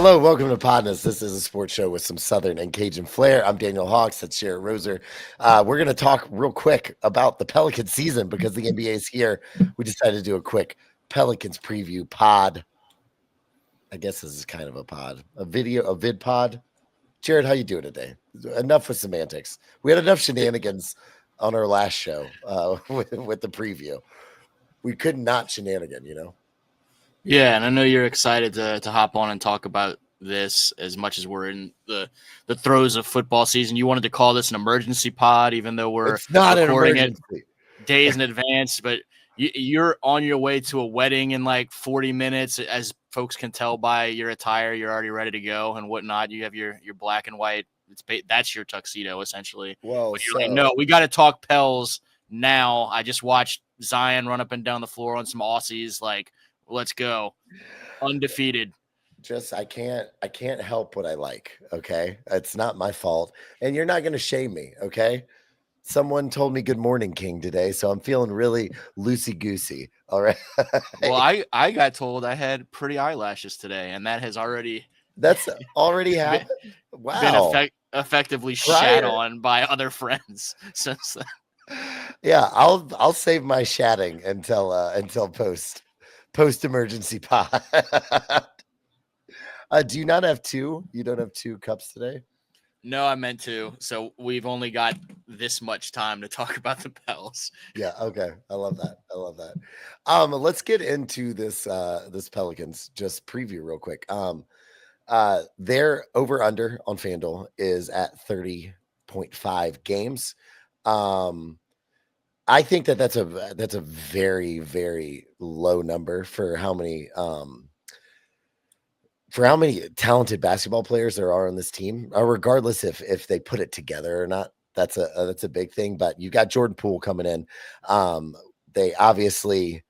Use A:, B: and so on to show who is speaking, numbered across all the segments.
A: Hello, welcome to PODnas. This is a sports show with some Southern and Cajun flair. I'm Daniel Hawks. That's Jared Roser. We're going to talk real quick about the Pelican season because the NBA is here. We decided to do a quick Pelicans preview pod. I guess this is kind of a pod, a vid pod. Jared, how you doing today? Enough with semantics. We had enough shenanigans on our last show with the preview. We could not shenanigan,
B: Yeah, and I know you're excited to hop on and talk about this as much as we're in the throes of football season. You wanted to call this an emergency pod, even though we're
A: It's not an
B: recording it
A: emergency.
B: days in advance. But you're on your way to a wedding in like 40 minutes, as folks can tell by your attire. You're already ready to go and whatnot. You have your black and white. That's your tuxedo essentially.
A: Well,
B: But you're like, no, we got to talk Pels now. I just watched Zion run up and down the floor on some Aussies. Like, let's go. Undefeated.
A: I can't help what I like, okay? It's not my fault. And you're not going to shame me, okay? Someone told me good morning, King, today, so I'm feeling really loosey-goosey, all right?
B: Well, I got told I had pretty eyelashes today, and that has already
A: That's already
B: been,
A: happened? Wow.
B: effectively shat on by other friends since then.
A: Yeah, I'll save my shatting until post emergency pod. Do you not have two? You don't have two cups today?
B: No, I meant to. So we've only got this much time to talk about the Pels.
A: Yeah, okay. I love that. Let's get into this Pelicans just preview real quick. Their over under on FanDuel is at 30.5 games. I think that's a very, very low number for how many talented basketball players there are on this team, regardless if they put it together or not. That's a big thing. But you got Jordan Poole coming in. They obviously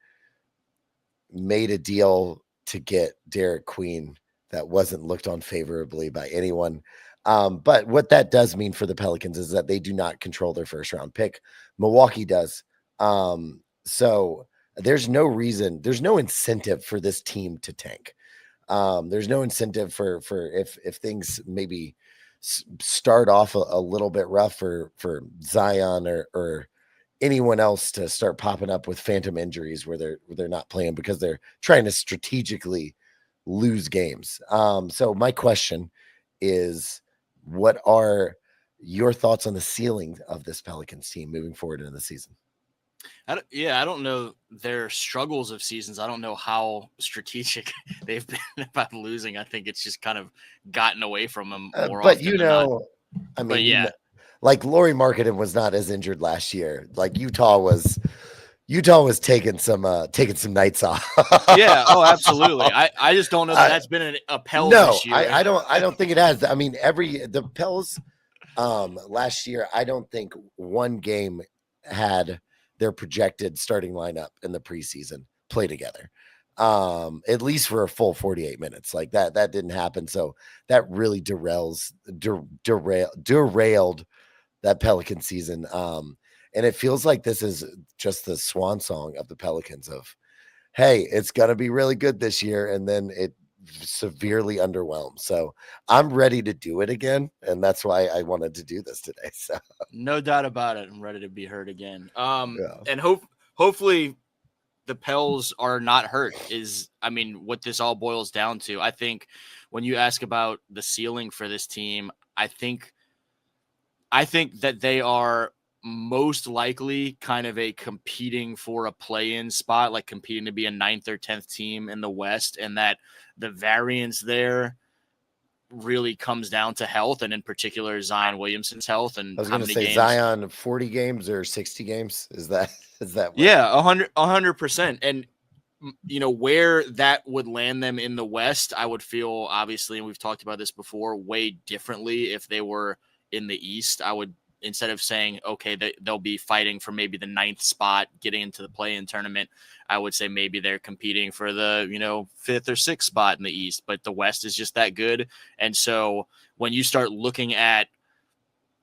A: made a deal to get Derek Queen that wasn't looked on favorably by anyone. But what that does mean for the Pelicans is that they do not control their first round pick. Milwaukee does. So there's no incentive for this team to tank. There's no incentive for if things maybe start off a little bit rough for Zion or anyone else to start popping up with phantom injuries where they're not playing because they're trying to strategically lose games. So my question is, what are your thoughts on the ceiling of this Pelicans team moving forward into the season?
B: I don't know their struggles of seasons. I don't know how strategic they've been about losing. I think it's just kind of gotten away from them more often than not.
A: I mean, like Lauri Markkanen was not as injured last year. Like Utah was taking some nights off.
B: Yeah. Oh, absolutely. I just don't know that that's been a Pels issue.
A: I don't think it has. I mean, the Pels last year, I don't think one game had their projected starting lineup in the preseason play together. At least for a full 48 minutes. Like that didn't happen. So that really derailed that Pelican season. And it feels like this is just the swan song of the Pelicans of, hey, it's gonna be really good this year, and then it severely underwhelmed. So I'm ready to do it again, and that's why I wanted to do this today. So
B: no doubt about it, I'm ready to be hurt again. And hopefully the Pels are not hurt. What this all boils down to. I think when you ask about the ceiling for this team, I think that they are most likely kind of a competing for a play-in spot, like competing to be a 9th or 10th team in the West, and that the variance there really comes down to health, and in particular Zion Williamson's health. And
A: I was going to say games. Zion 40 games or 60 games. Is that what?
B: Yeah, 100%. And where that would land them in the West, I would feel, obviously, and we've talked about this before, way differently if they were in the East. I would, instead of saying, okay, they'll be fighting for maybe the 9th spot, getting into the play-in tournament, I would say maybe they're competing for the, 5th or 6th spot in the East. But the West is just that good. And so when you start looking at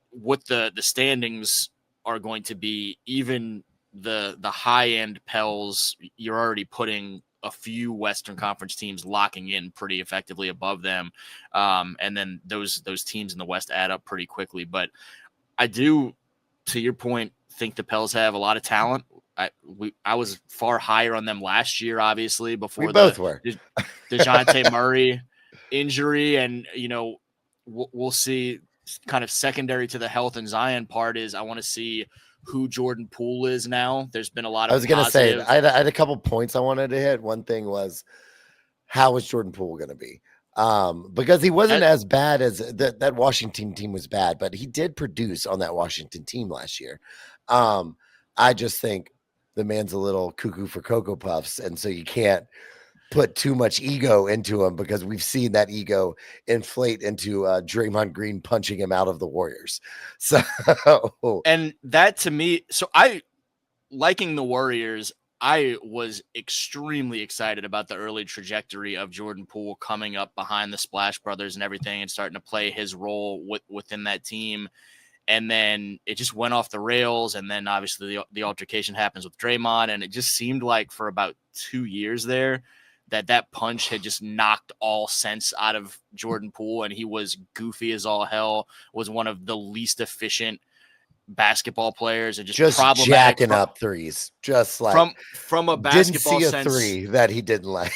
B: what the standings are going to be, even the high-end Pels, you're already putting a few Western Conference teams locking in pretty effectively above them. And then those teams in the West add up pretty quickly. But I do, to your point, think the Pels have a lot of talent. I was far higher on them last year, obviously, before
A: we both were.
B: DeJounte Murray injury. And, we'll see. Kind of secondary to the health and Zion part is I want to see who Jordan Poole is now. There's been a lot of
A: I was going to say,
B: positive.
A: I had a couple points I wanted to hit. One thing was, how is Jordan Poole going to be? Because he wasn't as bad as that Washington team was bad, but he did produce on that Washington team last year. I just think the man's a little cuckoo for Cocoa Puffs, and so you can't put too much ego into him because we've seen that ego inflate into Draymond Green punching him out of the Warriors. So,
B: and that to me, so I liking the Warriors, I was extremely excited about the early trajectory of Jordan Poole coming up behind the Splash Brothers and everything and starting to play his role within that team. And then it just went off the rails. And then obviously the altercation happens with Draymond. And it just seemed like for about 2 years there that punch had just knocked all sense out of Jordan Poole. And he was goofy as all hell, was one of the least efficient basketball players, and just problematic
A: jacking up threes, just like
B: from a basketball
A: didn't see
B: sense.
A: A three that he didn't like.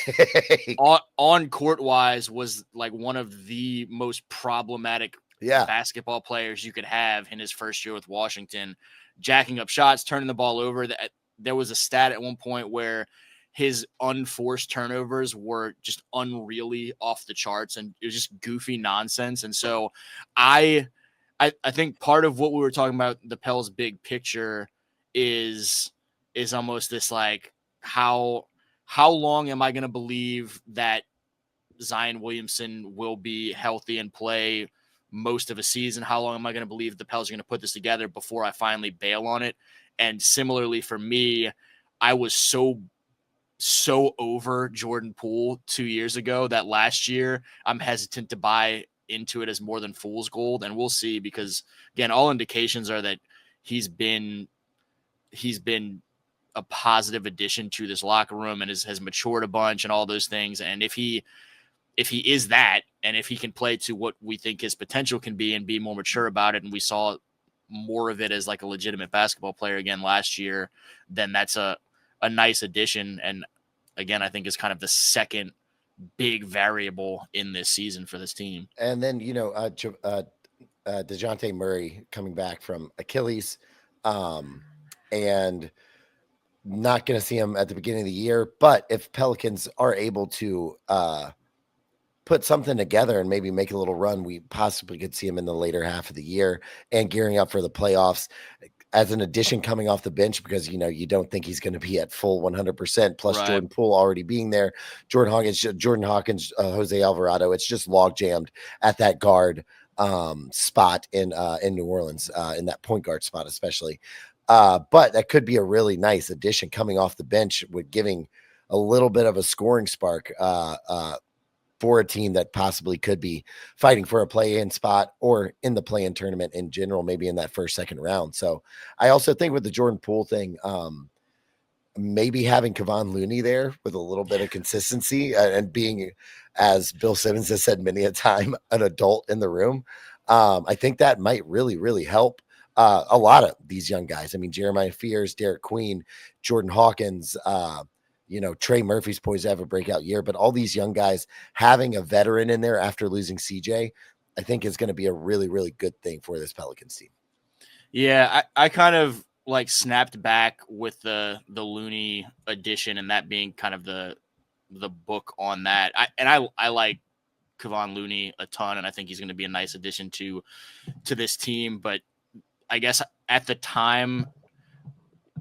B: on court wise was like one of the most problematic basketball players you could have in his first year with Washington, jacking up shots, turning the ball over. That there was a stat at one point where his unforced turnovers were just unreally off the charts, and it was just goofy nonsense. And so I think part of what we were talking about, the Pels' big picture, is almost this like how long am I going to believe that Zion Williamson will be healthy and play most of a season? How long am I going to believe the Pels are going to put this together before I finally bail on it? And similarly for me, I was so over Jordan Poole 2 years ago that last year I'm hesitant to buy into it as more than fool's gold. And we'll see, because again, all indications are that he's been a positive addition to this locker room and has matured a bunch and all those things. And if he is that, and if he can play to what we think his potential can be and be more mature about it, and we saw more of it as like a legitimate basketball player again last year, then that's a nice addition. And again, I think is kind of the second big variable in this season for this team.
A: And then, DeJounte Murray coming back from Achilles, and not going to see him at the beginning of the year. But if Pelicans are able to put something together and maybe make a little run, we possibly could see him in the later half of the year and gearing up for the playoffs as an addition coming off the bench, because, you don't think he's going to be at full 100%, plus right. Jordan Poole already being there. Jordan Hawkins, Jose Alvarado. It's just log jammed at that guard spot in New Orleans, in that point guard spot, especially. But that could be a really nice addition coming off the bench, with giving a little bit of a scoring spark for a team that possibly could be fighting for a play-in spot or in the play-in tournament in general, maybe in that first, second round. So I also think with the Jordan Poole thing, maybe having Kevon Looney there with a little bit of consistency and being, as Bill Simmons has said many a time, an adult in the room. I think that might really, really help a lot of these young guys. I mean, Jeremiah Fears, Derek Queen, Jordan Hawkins, Trey Murphy's poised to have a breakout year, but all these young guys having a veteran in there after losing CJ, I think is going to be a really, really good thing for this Pelicans team.
B: Yeah, I kind of like snapped back with the Looney addition, and that being kind of the book on that. I like Kevon Looney a ton, and I think he's going to be a nice addition to this team. But I guess at the time,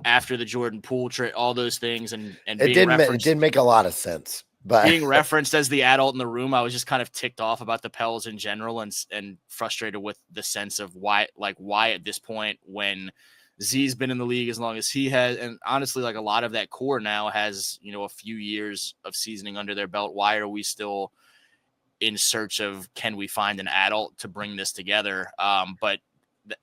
B: after the Jordan Poole trade, all those things, and it
A: didn't make a lot of sense. But
B: being referenced as the adult in the room, I was just kind of ticked off about the Pels in general, and frustrated with the sense of why at this point, when Z's been in the league as long as he has, and honestly, like a lot of that core now has, a few years of seasoning under their belt. Why are we still in search of, can we find an adult to bring this together? But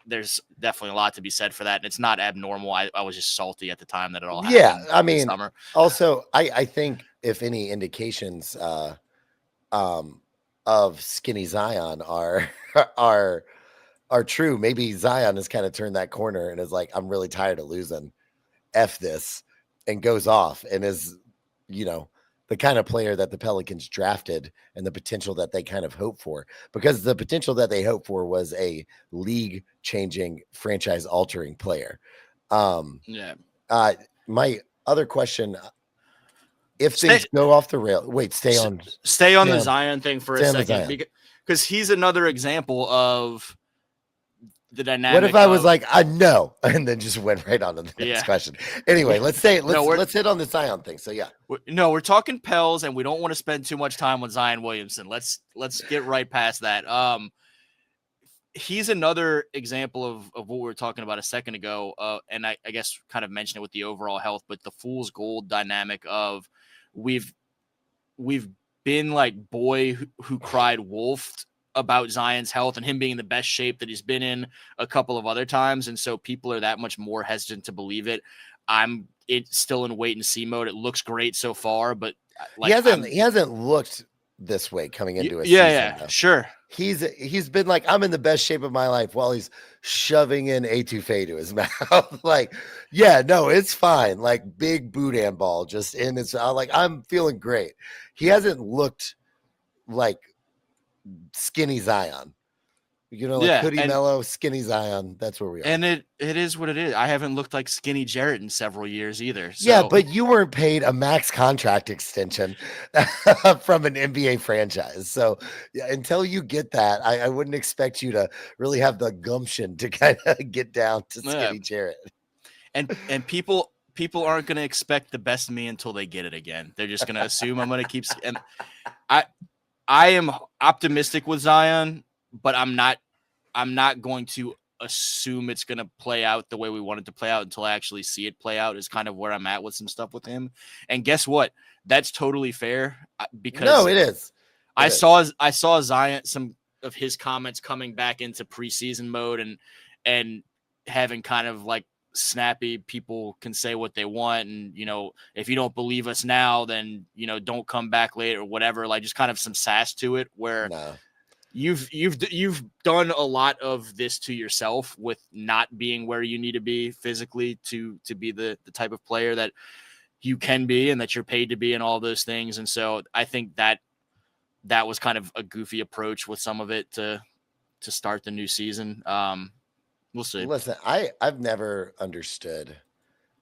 B: there's definitely a lot to be said for that, and it's not abnormal. I was just salty at the time that it all happened.
A: Yeah, I mean,
B: summer.
A: Also, I think if any indications of skinny Zion are are true, maybe Zion has kind of turned that corner and is like, I'm really tired of losing. F this, and goes off and is, you know, the kind of player that the Pelicans drafted and the potential that they kind of hope for, because the potential that they hope for was a league changing, franchise altering player.
B: Yeah.
A: My other question, if
B: Stay
A: things go off the rail, wait, stay on
B: the Zion thing for a
A: the
B: second,
A: Zion.
B: because he's another example of the
A: What if
B: dynamic
A: I was
B: of,
A: like, I know, and then just went right on to the next
B: yeah.
A: question? Anyway, let's say
B: No,
A: let's hit on the Zion thing. So yeah,
B: we're talking Pels, and we don't want to spend too much time with Zion Williamson. Let's get right past that. He's another example of what we were talking about a second ago, and I guess kind of mentioned it with the overall health, but the fool's gold dynamic of we've been like boy who cried wolf about Zion's health and him being in the best shape that he's been in a couple of other times, and so people are that much more hesitant to believe it. It's still in wait and see mode. It looks great so far, but like
A: he hasn't looked this way coming into a season.
B: yeah, sure.
A: He's been like, I'm in the best shape of my life while he's shoving in etouffee to his mouth. Like, yeah, no, it's fine. Like big boudin ball just in his, like, I'm feeling great. He hasn't looked like skinny Zion. You know, like hoodie mellow, skinny Zion. That's where we are.
B: And it is what it is. I haven't looked like skinny Jarrett in several years either. So.
A: Yeah, but you weren't paid a max contract extension from an NBA franchise. So yeah, until you get that, I wouldn't expect you to really have the gumption to kind of get down to skinny Jarrett.
B: And people aren't going to expect the best of me until they get it again. They're just going to assume I'm going to keep. And I am optimistic with Zion, but I'm not going to assume it's going to play out the way we want it to play out until I actually see it play out, is kind of where I'm at with some stuff with him. And guess what? That's totally fair, because
A: no, it is.
B: I saw Zion, some of his comments coming back into preseason mode and having kind of like snappy, people can say what they want, and if you don't believe us now, then don't come back later or whatever, like just kind of some sass to it, where you've done a lot of this to yourself with not being where you need to be physically to be the type of player that you can be and that you're paid to be, and all those things. And so I think that was kind of a goofy approach with some of it to start the new season. We'll see.
A: Listen, I've never understood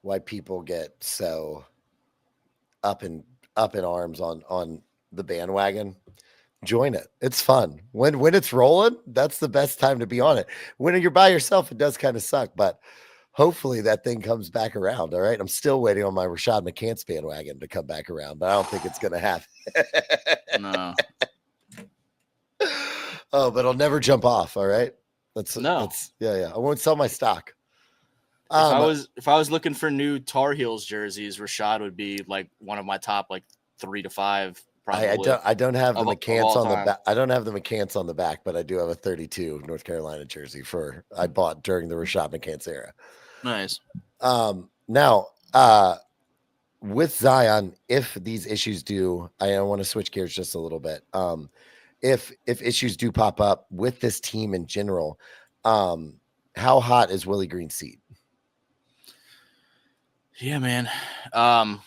A: why people get so up in arms on the bandwagon. Join it. It's fun. When it's rolling, that's the best time to be on it. When you're by yourself, it does kind of suck, but hopefully that thing comes back around. All right. I'm still waiting on my Rashad McCants bandwagon to come back around, but I don't think it's going to happen.
B: No.
A: Oh, but I'll never jump off. All right.
B: No.
A: Yeah. I won't sell my stock.
B: If I was looking for new Tar Heels jerseys, Rashad would be like one of my top like 3 to 5. Probably.
A: I don't have the McCants on the back. I don't have the McCants on the back, but I do have a 32 North Carolina jersey I bought during the Rashad McCants era.
B: Nice.
A: Now, with Zion, if these issues do, I want to switch gears just a little bit. If issues do pop up with this team in general, how hot is Willie Green's seat?
B: Yeah, man. I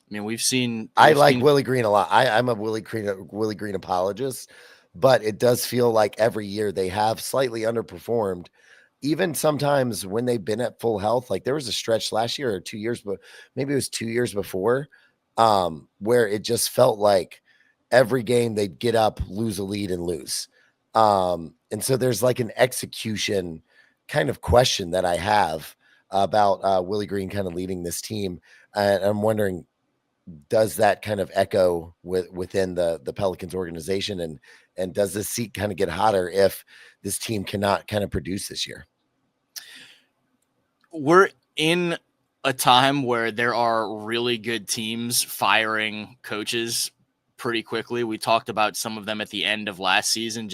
B: mean, we've seen.
A: Willie Green a lot. I'm a Willie Green apologist, but it does feel like every year they have slightly underperformed. Even sometimes when they've been at full health, like there was a stretch last year or 2 years, but maybe it was 2 years before, where it just felt like every game they'd get up, lose a lead, and lose. And so there's like an execution kind of question that I have about Willie Green kind of leading this team. And I'm wondering, does that kind of echo within the Pelicans organization, and does this seat kind of get hotter if this team cannot kind of produce this year?
B: We're in a time where there are really good teams firing coaches pretty quickly. We talked about some of them at the end of last season.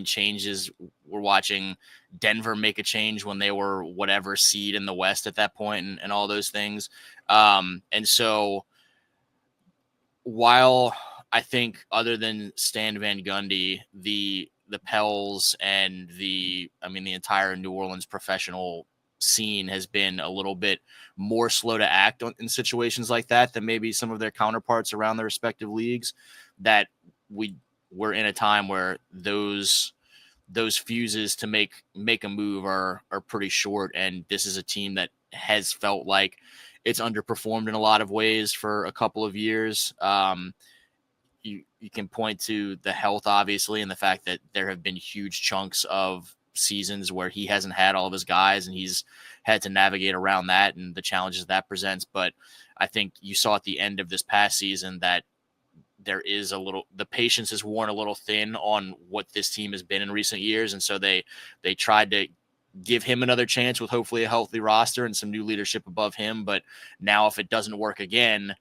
B: Changes. We're watching Denver make a change when they were whatever seed in the West at that point, and all those things. And so while I think other than Stan Van Gundy, the Pels and the entire New Orleans professional scene has been a little bit more slow to act in situations like that than maybe some of their counterparts around their respective leagues, that we're in a time where those fuses to make a move are pretty short. And this is a team that has felt like it's underperformed in a lot of ways for a couple of years. You can point to the health, obviously, and the fact that there have been huge chunks of seasons where he hasn't had all of his guys and he's had to navigate around that and the challenges that presents. But I think you saw at the end of this past season that there is the patience is worn a little thin on what this team has been in recent years. And so they tried to give him another chance with hopefully a healthy roster and some new leadership above him. But now if it doesn't work again,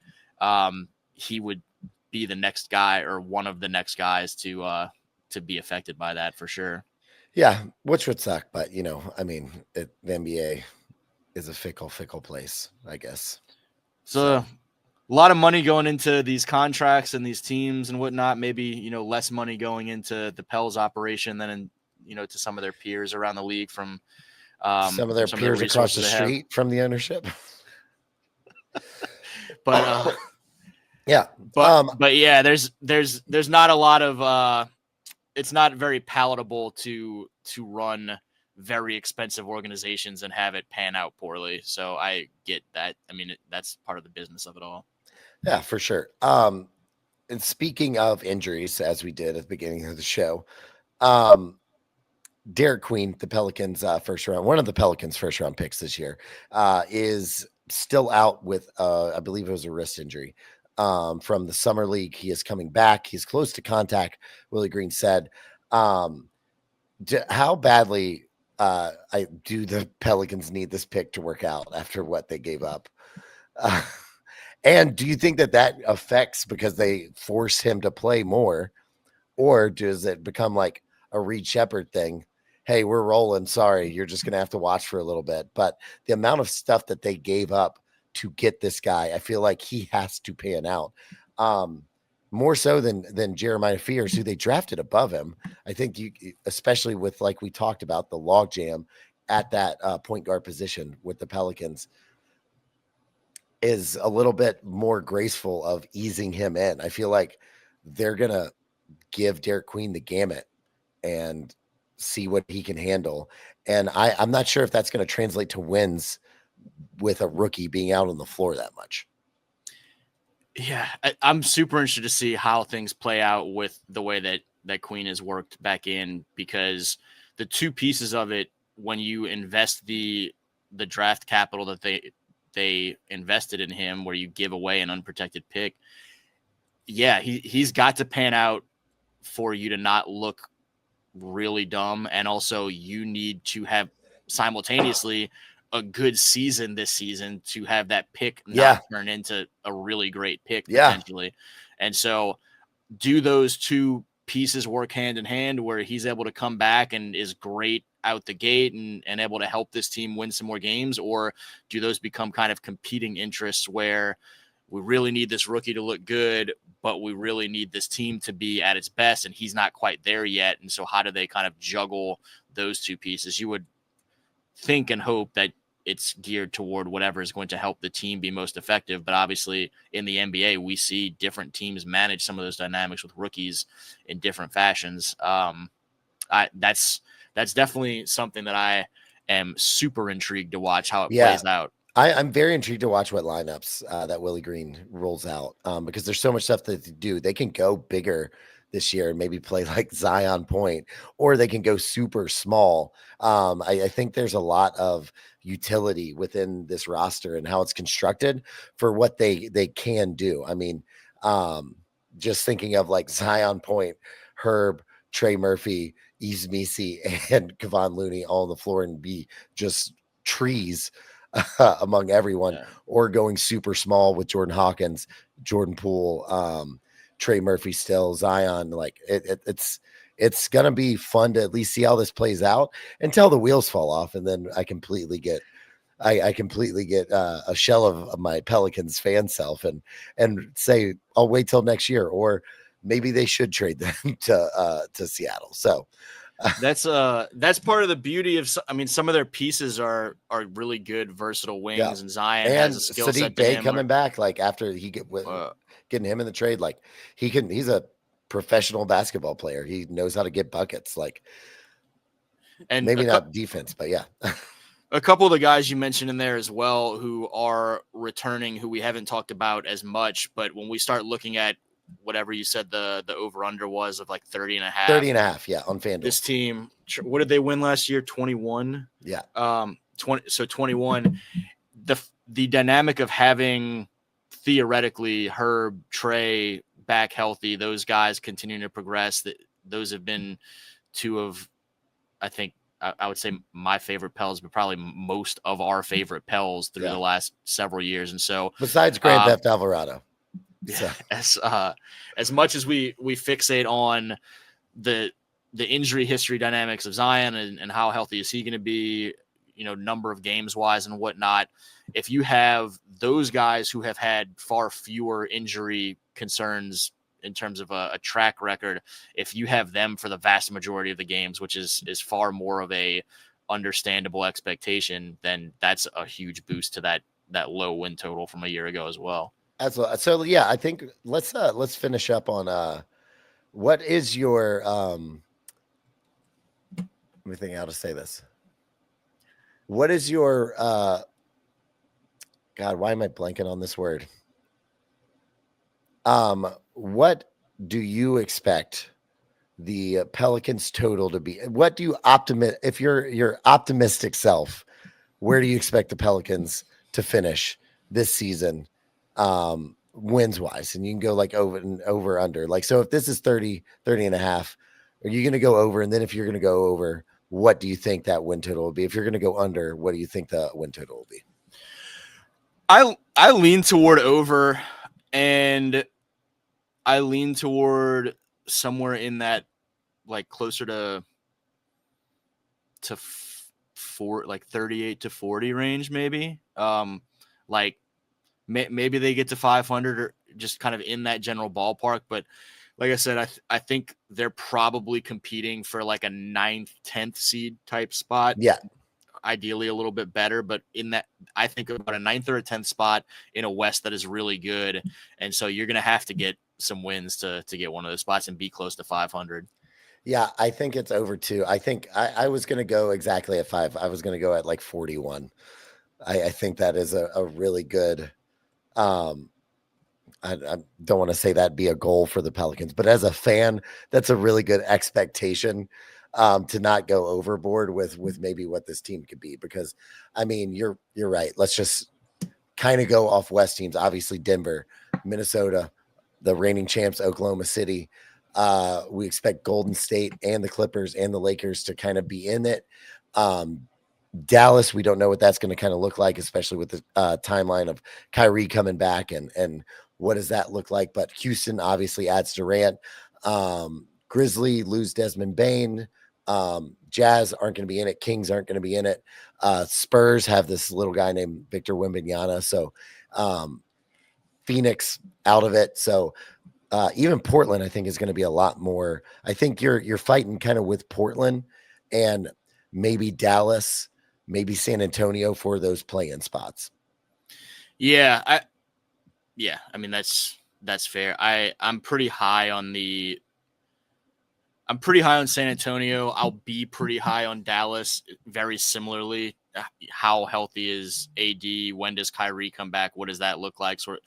B: he would be the next guy or one of the next guys to be affected by that for sure.
A: Yeah, which would suck, but the NBA is a fickle place, I guess.
B: So a lot of money going into these contracts and these teams and whatnot. Maybe less money going into the Pels operation than to some of their peers around the league from
A: some of their peers across the street from the ownership.
B: But
A: yeah,
B: but yeah, there's not a lot of it's not very palatable to run very expensive organizations and have it pan out poorly. So I get that. I mean, that's part of the business of it all.
A: Yeah, for sure. And speaking of injuries, as we did at the beginning of the show, Derek Queen, the Pelicans one of the Pelicans first round picks this year, is still out with I believe it was a wrist injury from the summer league. He is coming back. He's close to contact, Willie Green said. How badly do the Pelicans need this pick to work out after what they gave up? And do you think that affects because they force him to play more, or does it become like a Reed Shepherd thing? Hey, we're rolling. Sorry, you're just going to have to watch for a little bit. But the amount of stuff that they gave up to get this guy, I feel like he has to pan out. More so than Jeremiah Fears, who they drafted above him. I think especially with, like we talked about, the logjam at that point guard position with the Pelicans, is a little bit more graceful of easing him in. I feel like they're going to give Derek Queen the gamut and see what he can handle. And I'm not sure if that's going to translate to wins with a rookie being out on the floor that much.
B: Yeah, I'm super interested to see how things play out with the way that Queen has worked back in, because the two pieces of it, when you invest the draft capital that they invested in him, where you give away an unprotected pick, yeah, he's got to pan out for you to not look really dumb. And also you need to have simultaneously a good season this season to have that pick not turn into a really great pick potentially. And so do those two pieces work hand in hand where he's able to come back and is great out the gate and able to help this team win some more games? Or do those become kind of competing interests where we really need this rookie to look good, but we really need this team to be at its best, and he's not quite there yet? And so how do they kind of juggle those two pieces? You would think and hope that it's geared toward whatever is going to help the team be most effective. But obviously in the NBA, we see different teams manage some of those dynamics with rookies in different fashions. That's definitely something that I am super intrigued to watch how it plays out.
A: I'm very intrigued to watch what lineups that Willie Green rolls out because there's so much stuff that they do. They can go bigger this year and maybe play like Zion Point, or they can go super small. I think there's a lot of utility within this roster and how it's constructed for what they can do. I mean, just thinking of like Zion Point, Herb, Trey Murphy, Yves Missi, and Kevon Looney all on the floor and be just trees among everyone, or going super small with Jordan Hawkins, Jordan Poole, Trey Murphy, still Zion. Like it's gonna be fun to at least see how this plays out until the wheels fall off, and then I completely get I completely get a shell of my Pelicans fan self and say I'll wait till next year, or maybe they should trade them to Seattle. So
B: that's part of the beauty of, I mean, some of their pieces are really good, versatile wings, and Zion has
A: and
B: a skill set
A: Sadiq
B: to
A: Bey
B: him.
A: coming back, like after he getting him in the trade, like he's a professional basketball player. He knows how to get buckets, like,
B: and
A: maybe not defense, but yeah.
B: A couple of the guys you mentioned in there as well who are returning, who we haven't talked about as much, but when we start looking at whatever you said the over under was of like 30 and a half.
A: 30 and a half, yeah, on FanDuel.
B: This team, what did they win last year? 21.
A: Yeah.
B: 21. The dynamic of having theoretically Herb, Trey back healthy, those guys continuing to progress, those have been two of, I think, I would say my favorite Pels, but probably most of our favorite Pels through the last several years. And so,
A: besides Grand Theft Alvarado,
B: so. as much as we fixate on the injury history dynamics of Zion and how healthy is he going to be, number of games wise and whatnot, if you have those guys who have had far fewer injury concerns in terms of a track record, if you have them for the vast majority of the games, which is far more of a understandable expectation, then that's a huge boost to that low win total from a year ago as well.
A: So yeah, I think let's finish up on what is your let me think how to say this. What is your God, why am I blanking on this word? What do you expect the Pelicans total to be? What do you if you're your optimistic self, where do you expect the Pelicans to finish this season, wins wise? And you can go like over under. Like, so if this is 30 and a half, are you going to go over? And then if you're going to go over, what do you think that win total will be? If you're going to go under, what do you think the win total will be?
B: I lean toward over, and I lean toward somewhere in that, like, closer to 38 to 40 range, maybe. Like maybe they get to 500 or just kind of in that general ballpark. But like I said, I think they're probably competing for like a 9th, 10th seed type spot.
A: Yeah.
B: Ideally a little bit better, but in that, I think about a 9th or a 10th spot in a West that is really good. And so you're going to have to get some wins to get one of those spots and be close to 500.
A: Yeah, I think it's over 2. I think I was going to go exactly at 5. I was going to go at like 41. I think that is a really good, I don't want to say that'd be a goal for the Pelicans, but as a fan, that's a really good expectation, to not go overboard with maybe what this team could be. Because I mean, you're right. Let's just kind of go off West teams. Obviously, Denver, Minnesota, the reigning champs, Oklahoma City. We expect Golden State and the Clippers and the Lakers to kind of be in it. Dallas, we don't know what that's going to kind of look like, especially with the timeline of Kyrie coming back and what does that look like. But Houston obviously adds Durant. Grizzly lose Desmond Bane. Jazz aren't going to be in it. Kings aren't going to be in it. Spurs have this little guy named Victor Wembanyama. So Phoenix out of it. So even Portland, I think, is going to be a lot more. I think you're fighting kind of with Portland and maybe Dallas, maybe San Antonio for those play-in spots.
B: Yeah, I mean that's fair. I'm pretty high on San Antonio. I'll be pretty high on Dallas. Very similarly, how healthy is AD? When does Kyrie come back? What does that look like? So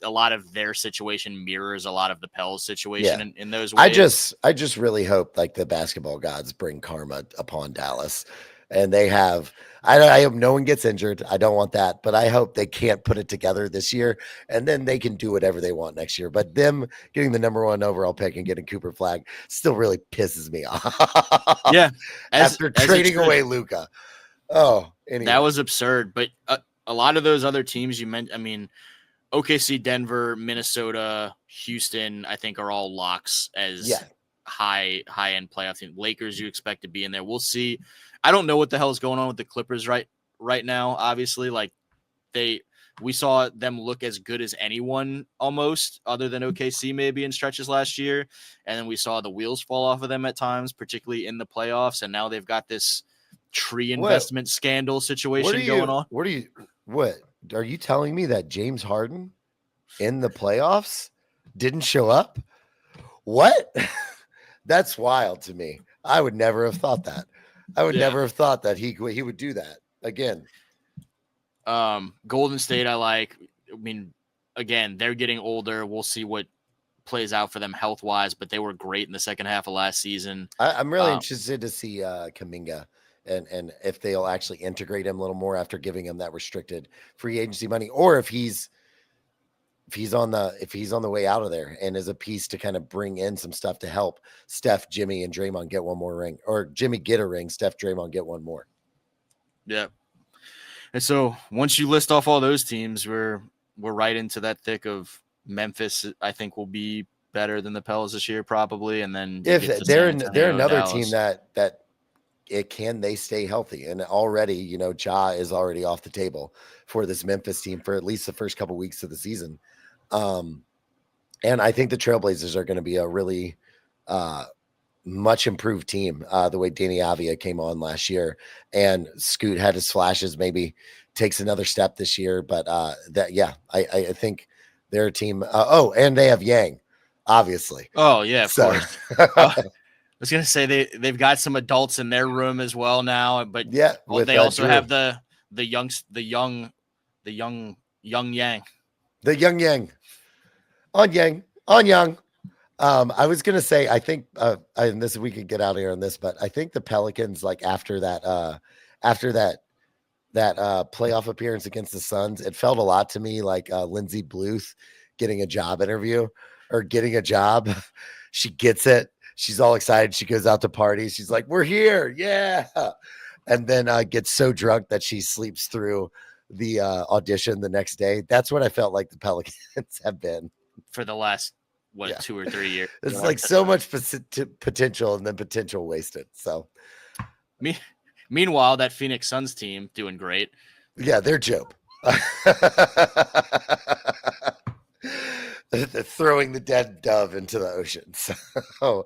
B: a lot of their situation mirrors a lot of the Pels situation in those ways.
A: I just really hope like the basketball gods bring karma upon Dallas, and they have. I hope no one gets injured. I don't want that, but I hope they can't put it together this year, and then they can do whatever they want next year. But them getting the #1 overall pick and getting Cooper Flag still really pisses me off.
B: Yeah,
A: after trading away Luka. Oh, anyway.
B: That was absurd. But a lot of those other teams you mentioned, I mean, OKC, Denver, Minnesota, Houston, I think are all locks as high end playoff team. Lakers, you expect to be in there. We'll see. I don't know what the hell is going on with the Clippers right right now. Obviously, like we saw them look as good as anyone almost, other than OKC maybe in stretches last year, and then we saw the wheels fall off of them at times, particularly in the playoffs. And now they've got this tree investment scandal situation going on.
A: What are you telling me that James Harden in the playoffs didn't show up? What? That's wild to me. I would never have thought that. I would never have thought that he would do that again.
B: Golden State, I mean, again, they're getting older. We'll see what plays out for them health wise, but they were great in the second half of last season.
A: I'm really interested to see Kuminga and if they'll actually integrate him a little more after giving him that restricted free agency money, or if he's on the way out of there and is a piece to kind of bring in some stuff to help Steph, Jimmy, and Draymond get one more ring, or Jimmy get a ring, Steph, Draymond get one more.
B: Yeah. And so once you list off all those teams, we're right into that thick of Memphis. I think will be better than the Pels this year, probably. And then
A: if they're another team that can they stay healthy, and already, Ja is already off the table for this Memphis team for at least the first couple weeks of the season. And I think the Trailblazers are going to be a really much improved team, the way Danny Avia came on last year, and Scoot had his flashes, maybe takes another step this year. But I think they're a team. And they have Yang, obviously.
B: Oh yeah, of course. I was gonna say they've got some adults in their room as well now, but they also have the young Yang.
A: The young Yang. On Yang. I was gonna say, I think, and this, we could get out of here on this, but I think the Pelicans, like after that playoff appearance against the Suns, it felt a lot to me like Lindsey Bluth getting a job interview or getting a job. She gets it. She's all excited. She goes out to parties. She's like, "We're here, yeah!" And then gets so drunk that she sleeps through the audition the next day. That's what I felt like the Pelicans have been
B: for the last 2 or 3 years.
A: It's like so much potential and then potential wasted. So,
B: meanwhile, that Phoenix Suns team doing great.
A: Yeah, they're Job. Throwing the dead dove into the ocean. So,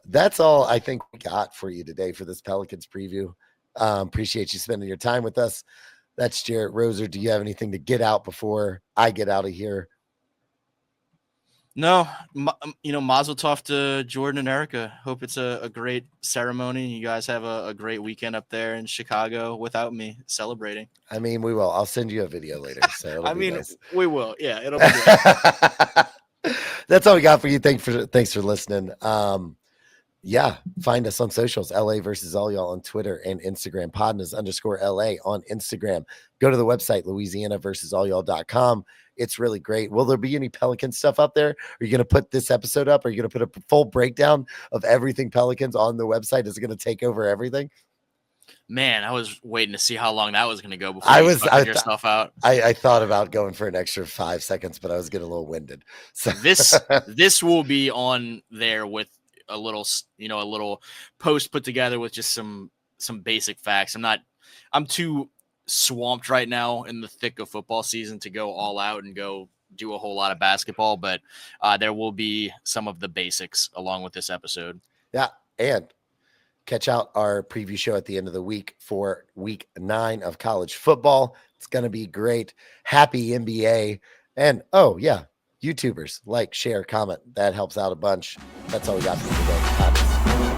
A: that's all I think we got for you today for this Pelicans preview. Appreciate you spending your time with us. That's Jarrett Roser. Do you have anything to get out before I get out of here?
B: No, mazel tov to Jordan and Erica. Hope it's a great ceremony. You guys have a great weekend up there in Chicago without me celebrating.
A: I mean, we will. I'll send you a video later. So nice.
B: We will. Yeah, it'll be great.
A: That's all we got for you. Thanks for listening. Find us on socials, LA versus all y'all on Twitter and Instagram, PODnas_LA on Instagram. Go to the website, LouisianaVersusAllYall.com. It's really great. Will there be any Pelican stuff up there? Are you going to put this episode up? Are you going to put a full breakdown of everything Pelicans on the website? Is it going to take over everything?
B: Man, I was waiting to see how long that was going to go before you your stuff out.
A: I thought about going for an extra 5 seconds, but I was getting a little winded. So
B: this will be on there with a little post put together with just some basic facts. I'm too swamped right now in the thick of football season to go all out and go do a whole lot of basketball, but there will be some of the basics along with this episode.
A: Yeah. And catch out our preview show at the end of the week for week 9 of college football. It's going to be great. Happy NBA. And YouTubers, like, share, comment. That helps out a bunch. That's all we got for today.